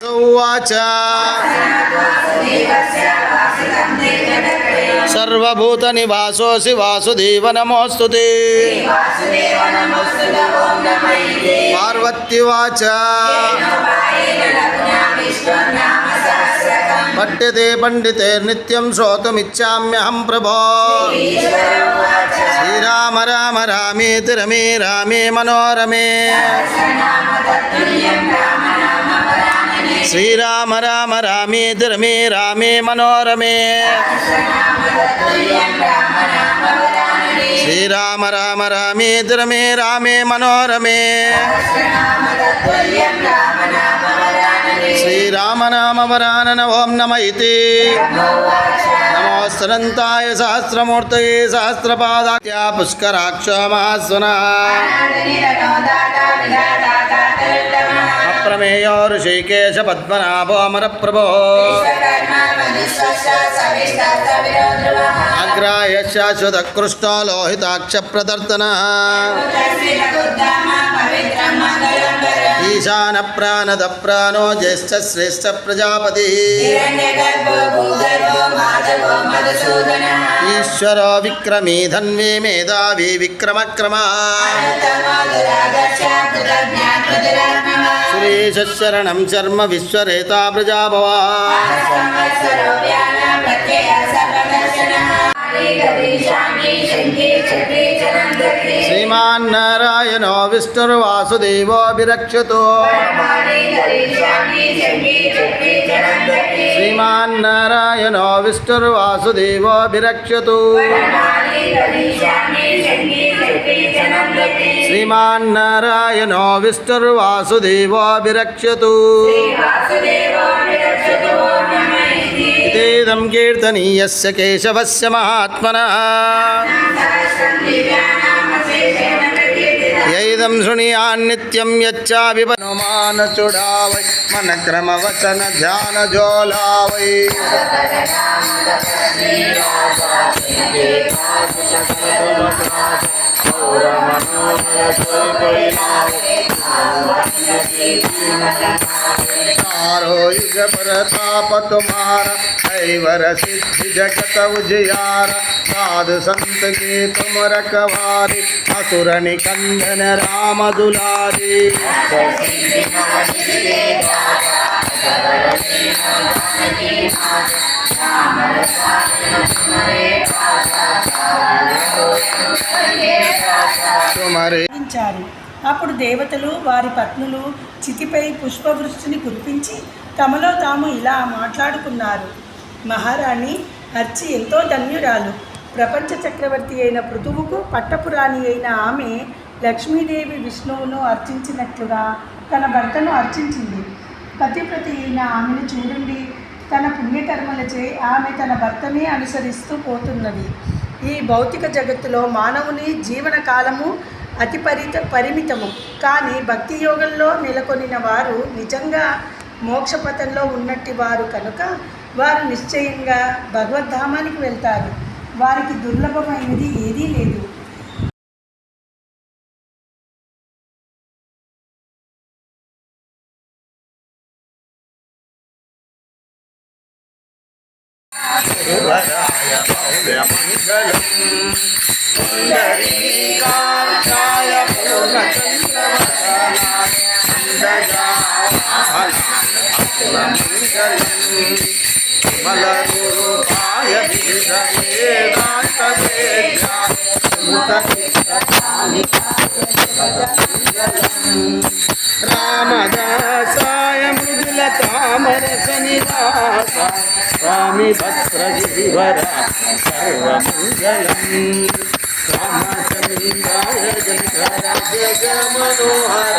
उवाच सर्वभूतनिवासोऽसि वासुदेव नमोऽस्तुते। पार्वत्युवाच पठ्यते पंडितैर्नित्यं श्रोतुमिच्छाम्यहं प्रभो। श्रीराम राम रामेति रमे रामे मनोरमे। श्रीराम राम रामेति रमे रामे मनोरमे। श्रीराम राम रामेति रमे रामे मनोरमे। श्रीराम नाम वरानन ओं नमः इति। नमोऽस्तनन्ताय सहस्रमूर्तये सहस्रपादाय पुष्कराक्ष महास्वनः। अप्रमेयो ऋषिकेश पद्मनाभो अमरप्रभो। अग्राह्य शाश्वतकृष्णो लोहिताक्ष प्रदर्तनः। ईशान प्राणद प्राणो ज्येष्ठ श्रेष्ठ प्रजापति। ईश्वरो विक्रमी धन्वी मेधावी विक्रमक्रमा। सुरेश शरणं शर्म विश्वरेता प्रजाभवा। श्रीमान्नारायणो विष्णुर्वासुदेवो विरक्षतु। श्रीमान्नारायणो विष्णुर्वासुदेवो विरक्षतु। श्रीमान्नारायणो विष्णुर्वासुदेवो विरक्षतु। इतीदं कीर्तनीयस्य केशवस्य महात्मनः। यैदं शृणुयान्नित्यं यच्चाभिपनुमानचूडावै मनक्रमवचन ध्यान जोलावै। चारो युग प्रताप तुम्हारा ऐवर सिद्धि जगत उजियारा। साधु संत के तुम रखवारे असुर निकंदन राम दुलारे। అప్పుడు దేవతలు వారి పత్నులు చితిపై పుష్పవృష్టిని కురిపించి తమలో తాము ఇలా మాట్లాడుకున్నారు. మహారాణి అర్చి ఎంతో ధన్యురాలు. ప్రపంచ చక్రవర్తి అయిన పృథువుకు పట్టపురాణి అయిన ఆమె లక్ష్మీదేవి విష్ణువును అర్చించినట్లుగా తన భర్తను అర్చించింది. పతివ్రతి అయిన ఆమెను చూడండి. తన పుణ్యకర్మలచే ఆమె తన భర్తనే అనుసరిస్తూ పోతున్నది. ఈ భౌతిక జగత్తులో మానవుని జీవన కాలము అతి పరిమితము. కానీ భక్తి యోగంలో నెలకొనిన వారు నిజంగా మోక్షపథంలో ఉన్నట్టి వారు కనుక వారు నిశ్చయంగా భగవద్ధామానికి వెళ్తారు. వారికి దుర్లభమైనది ఏదీ లేదు. रामदासाय मृदुलतामरसनिवास स्वामी भद्रजीवरा सर्वमङ्गलम्। रामचन्द्राय जगमनोहर